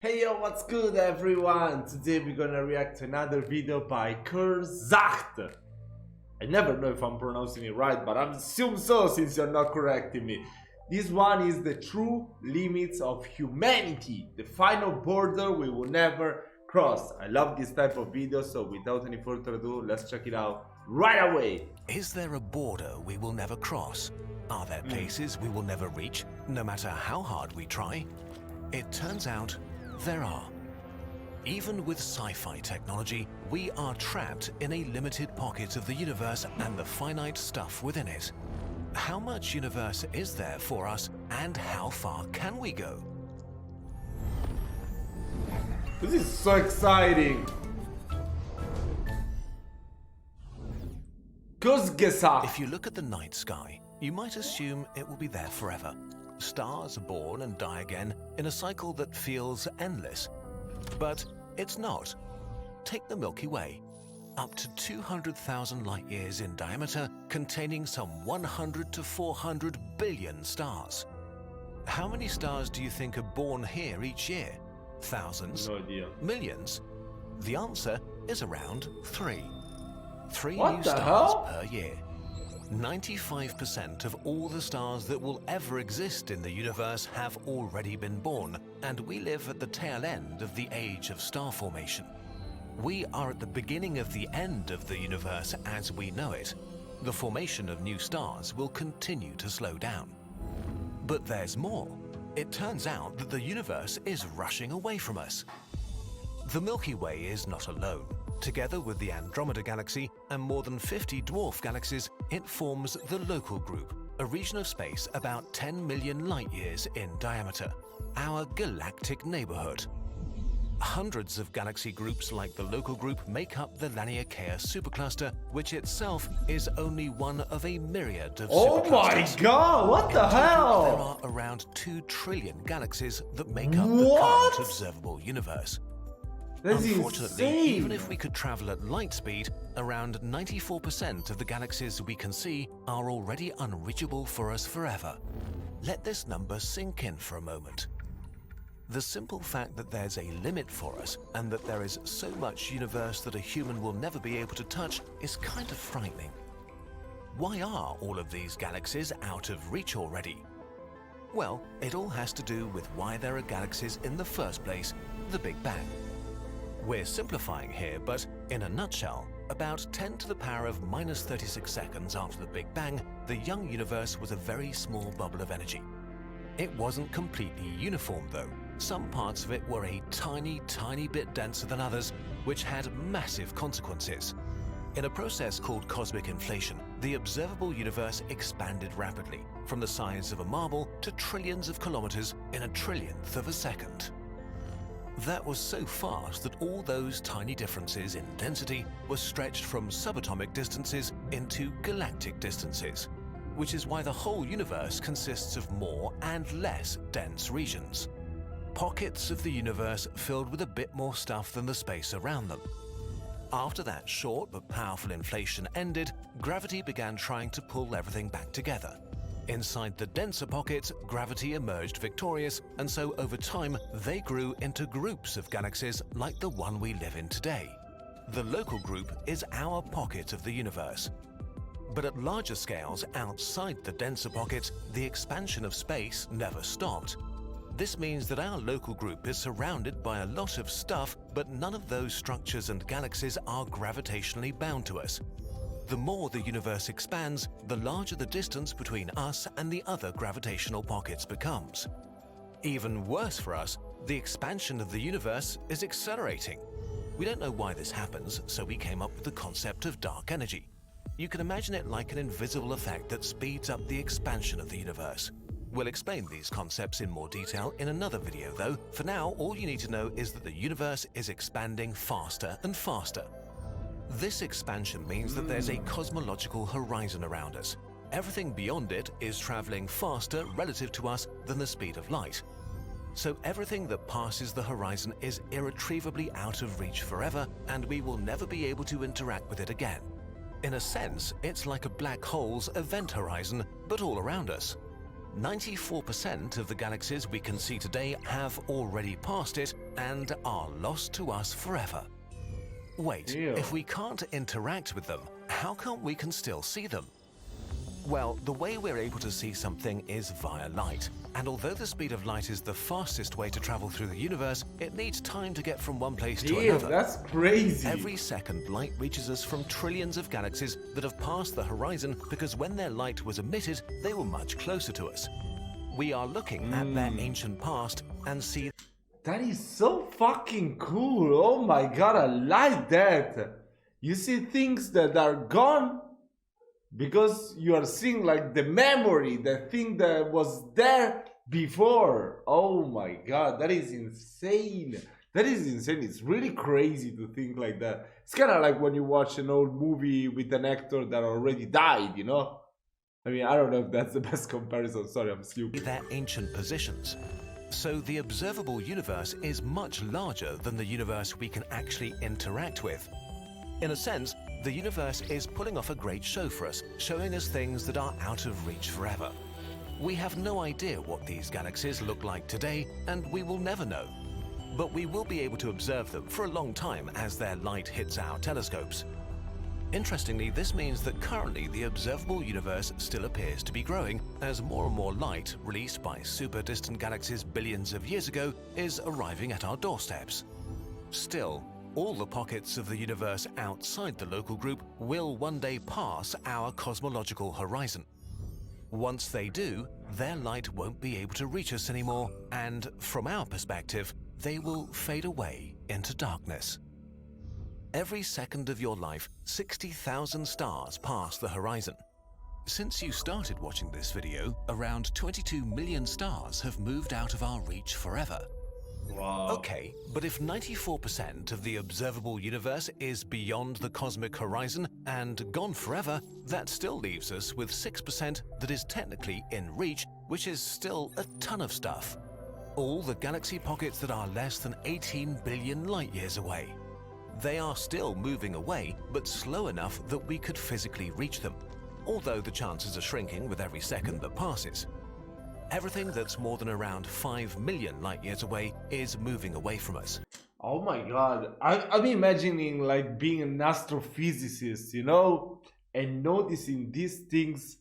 Hey yo, what's good everyone? Today we're gonna react to another video by Kurzacht. I never know if I'm pronouncing it right, but I assume so since you're not correcting me. This one is the true limits of humanity, the final border we will never cross. I love this type of videos, so without any further ado, let's check it out right away. Is there a border we will never cross? Are there places we will never reach, no matter how hard we try? It turns out there are. Even with sci-fi technology, we are trapped in a limited pocket of the universe and the finite stuff within it. How much universe is there for us, and how far can we go? This is so exciting. Kurzgesagt. If you look at the night sky, you might assume it will be there forever. Stars are born and die again in a cycle that feels endless. But it's not. Take the Milky Way. Up to 200,000 light years in diameter, containing some 100 to 400 billion stars. How many stars do you think are born here each year? Thousands? No idea. Millions? The answer is around 3. 3 What new the stars hell? per year. 95% of all the stars that will ever exist in the universe have already been born, and we live at the tail end of the age of star formation. We are at the beginning of the end of the universe as we know it. The formation of new stars will continue to slow down. But there's more. It turns out that the universe is rushing away from us. The Milky Way is not alone. Together with the Andromeda Galaxy and more than 50 dwarf galaxies, it forms the Local Group, a region of space about 10 million light-years in diameter, our galactic neighborhood. Hundreds of galaxy groups like the Local Group make up the Laniakea supercluster, which itself is only one of a myriad of Oh my superclusters. god, what the There hell? are around 2 trillion galaxies that make up the What? current observable universe. That's Unfortunately, insane. even if we could travel at light speed, around 94% of the galaxies we can see are already unreachable for us forever. Let this number sink in for a moment. The simple fact that there's a limit for us and that there is so much universe that a human will never be able to touch is kind of frightening. Why are all of these galaxies out of reach already? Well, it all has to do with why there are galaxies in the first place, the Big Bang. We're simplifying here, but in a nutshell, about 10 to the power of minus 36 seconds after the Big Bang, the young universe was a very small bubble of energy. It wasn't completely uniform though. Some parts of it were a tiny bit denser than others, which had massive consequences. In a process called cosmic inflation, the observable universe expanded rapidly, from the size of a marble to trillions of kilometers in a trillionth of a second. That was so fast that all those tiny differences in density were stretched from subatomic distances into galactic distances, which is why the whole universe consists of more and less dense regions. Pockets of the universe filled with a bit more stuff than the space around them. After that short but powerful inflation ended, gravity began trying to pull everything back together. Inside the denser pockets, gravity emerged victorious, and so over time, they grew into groups of galaxies like the one we live in today. The Local Group is our pocket of the universe. But at larger scales outside the denser pockets, the expansion of space never stopped. This means that our Local Group is surrounded by a lot of stuff, but none of those structures and galaxies are gravitationally bound to us. The more the universe expands, the larger the distance between us and the other gravitational pockets becomes. Even worse for us, the expansion of the universe is accelerating. We don't know why this happens, so we came up with the concept of dark energy. You can imagine it like an invisible effect that speeds up the expansion of the universe. We'll explain these concepts in more detail in another video though. For now, all you need to know is that the universe is expanding faster and faster. This expansion means that there's a cosmological horizon around us. Everything beyond it is traveling faster relative to us than the speed of light. So everything that passes the horizon is irretrievably out of reach forever, and we will never be able to interact with it again. In a sense, it's like a black hole's event horizon, but all around us. 94% of the galaxies we can see today have already passed it, and are lost to us forever. Wait, Ew. if we can't interact with them, how come we can still see them? Well, the way we're able to see something is via light. And although the speed of light is the fastest way to travel through the universe, it needs time to get from one place to Damn, another. that's crazy. Every second, light reaches us from trillions of galaxies that have passed the horizon because when their light was emitted, they were much closer to us. We are looking at their ancient past and see That is so fucking cool. Oh my god, I like that. You see things that are gone because you are seeing like the memory, the thing that was there before. Oh my god, that is insane. That is insane. It's really crazy to think like that. It's kind of like when you watch an old movie with an actor that already died, you know? I mean, I don't know if that's the best comparison. Sorry, I'm stupid. their ancient positions. So the observable universe is much larger than the universe we can actually interact with. In a sense, the universe is pulling off a great show for us, showing us things that are out of reach forever. We have no idea what these galaxies look like today, and we will never know. But we will be able to observe them for a long time as their light hits our telescopes. Interestingly, this means that currently the observable universe still appears to be growing as more and more light released by super distant galaxies billions of years ago is arriving at our doorsteps. Still, all the pockets of the universe outside the local group will one day pass our cosmological horizon. Once they do, their light won't be able to reach us anymore, and from our perspective, they will fade away into darkness. Every second of your life, 60,000 stars pass the horizon. Since you started watching this video, around 22 million stars have moved out of our reach forever. Wow. Okay, but if 94% of the observable universe is beyond the cosmic horizon and gone forever, that still leaves us with 6% that is technically in reach, which is still a ton of stuff. All the galaxy pockets that are less than 18 billion light years away. They are still moving away, but slow enough that we could physically reach them, although the chances are shrinking with every second that passes. Everything that's more than around 5 million light years away is moving away from us. Oh my god, I'm imagining like being an astrophysicist, you know, and noticing these things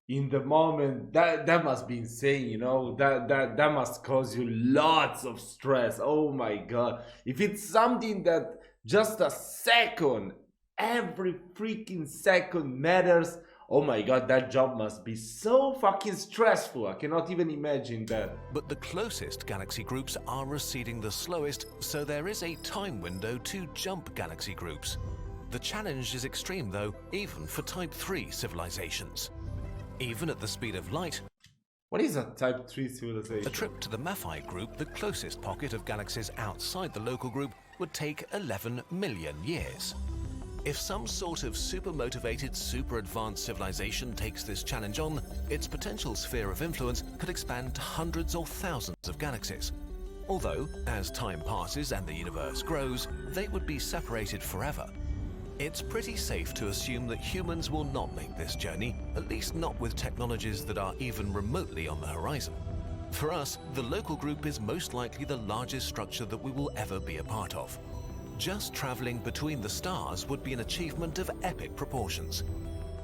in the moment. That must be insane, you know. That must cause you lots of stress. Oh my god, if it's something that just a second, every freaking second matters. Oh my god, that job must be so fucking stressful. I cannot even imagine that. But the closest galaxy groups are receding the slowest, so there is a time window to jump galaxy groups. The challenge is extreme though, even for Type 3 civilizations. Even at the speed of light, What is a Type 3 civilization? a trip to the Maphite group, the closest pocket of galaxies outside the local group, would take 11 million years. If some sort of super-motivated, super-advanced civilization takes this challenge on, its potential sphere of influence could expand to hundreds or thousands of galaxies. Although, as time passes and the universe grows, they would be separated forever. It's pretty safe to assume that humans will not make this journey, at least not with technologies that are even remotely on the horizon. For us, the local group is most likely the largest structure that we will ever be a part of. Just traveling between the stars would be an achievement of epic proportions.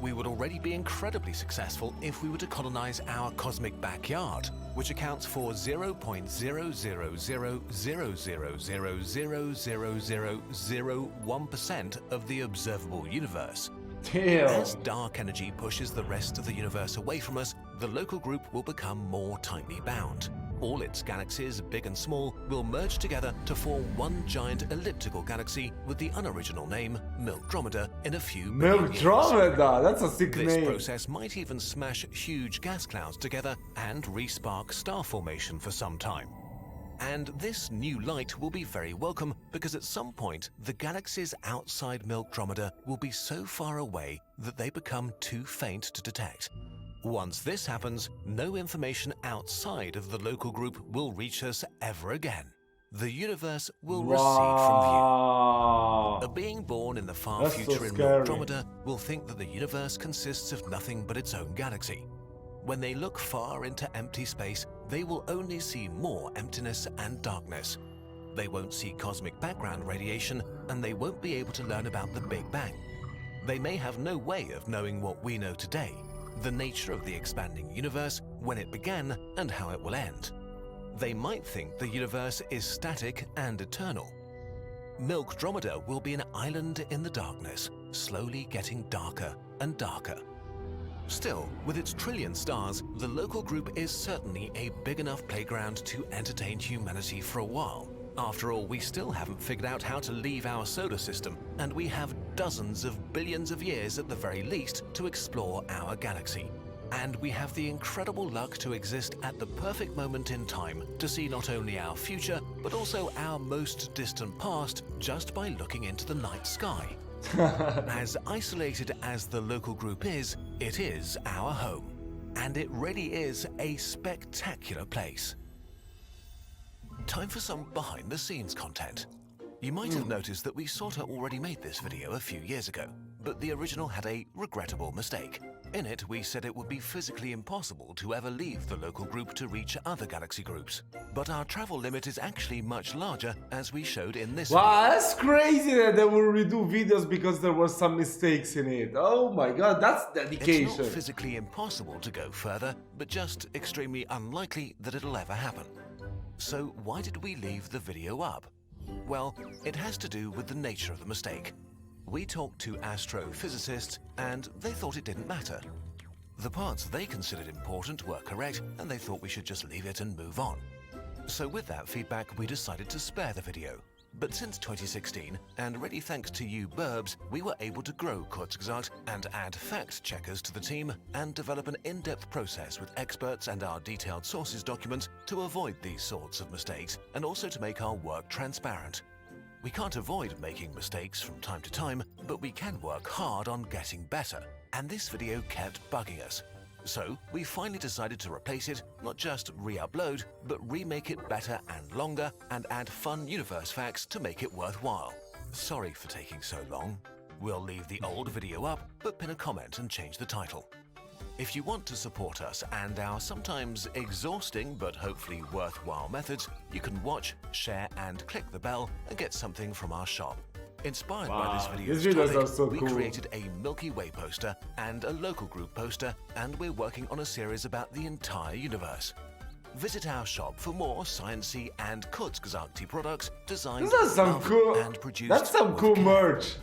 We would already be incredibly successful if we were to colonize our cosmic backyard, which accounts for 0.00000000001% of the observable universe. Damn. As dark energy pushes the rest of the universe away from us, the local group will become more tightly bound. All its galaxies, big and small, will merge together to form one giant elliptical galaxy with the unoriginal name Milkdromeda in a few million years. Milkdromeda, that's a sick This name. process might even smash huge gas clouds together and re-spark star formation for some time. And this new light will be very welcome because at some point the galaxies outside Milkdromeda will be so far away that they become too faint to detect. Once this happens, no information outside of the local group will reach us ever again. The universe will recede from view. A being born in the far That's so future in scary. Milkdromeda will think that the universe consists of nothing but its own galaxy. When they look far into empty space, they will only see more emptiness and darkness. They won't see cosmic background radiation, and they won't be able to learn about the Big Bang. They may have no way of knowing what we know today, the nature of the expanding universe, when it began, and how it will end. They might think the universe is static and eternal. Milk Dromedar will be an island in the darkness, slowly getting darker and darker. Still, with its trillion stars, the local group is certainly a big enough playground to entertain humanity for a while. After all, we still haven't figured out how to leave our solar system, and we have dozens of billions of years at the very least to explore our galaxy. And we have the incredible luck to exist at the perfect moment in time to see not only our future, but also our most distant past just by looking into the night sky. As isolated as the local group is, it is our home. And it really is a spectacular place. Time for some behind-the-scenes content. You might have noticed that we sorta already made this video a few years ago, but the original had a regrettable mistake. In it, we said it would be physically impossible to ever leave the local group to reach other galaxy groups. But our travel limit is actually much larger, as we showed in this video. Wow, that's crazy that they will redo videos because there were some mistakes in it. Oh my god, that's dedication. It's not physically impossible to go further, but just extremely unlikely that it'll ever happen. So why did we leave the video up? Well, it has to do with the nature of the mistake. We talked to astrophysicists and they thought it didn't matter. The parts they considered important were correct and they thought we should just leave it and move on. So with that feedback, we decided to spare the video. But since 2016, and really thanks to you burbs, we were able to grow Kurzgesagt and add fact checkers to the team and develop an in-depth process with experts and our detailed sources documents to avoid these sorts of mistakes and also to make our work transparent. We can't avoid making mistakes from time to time, but we can work hard on getting better, and this video kept bugging us. So we finally decided to replace it, not just re-upload, but remake it better and longer and add fun universe facts to make it worthwhile. Sorry for taking so long. We'll leave the old video up, but pin a comment and change the title. If you want to support us and our sometimes exhausting but hopefully worthwhile methods, you can watch, share and click the bell and get something from our shop. Inspired by this video's these videos topic, are so we cool. created a Milky Way poster and a local group poster, and we're working on a series about the entire universe. Visit our shop for more sciencey and Kurzgesagty products designed, This is some loved, cool. and produced That's some with cool care. merch.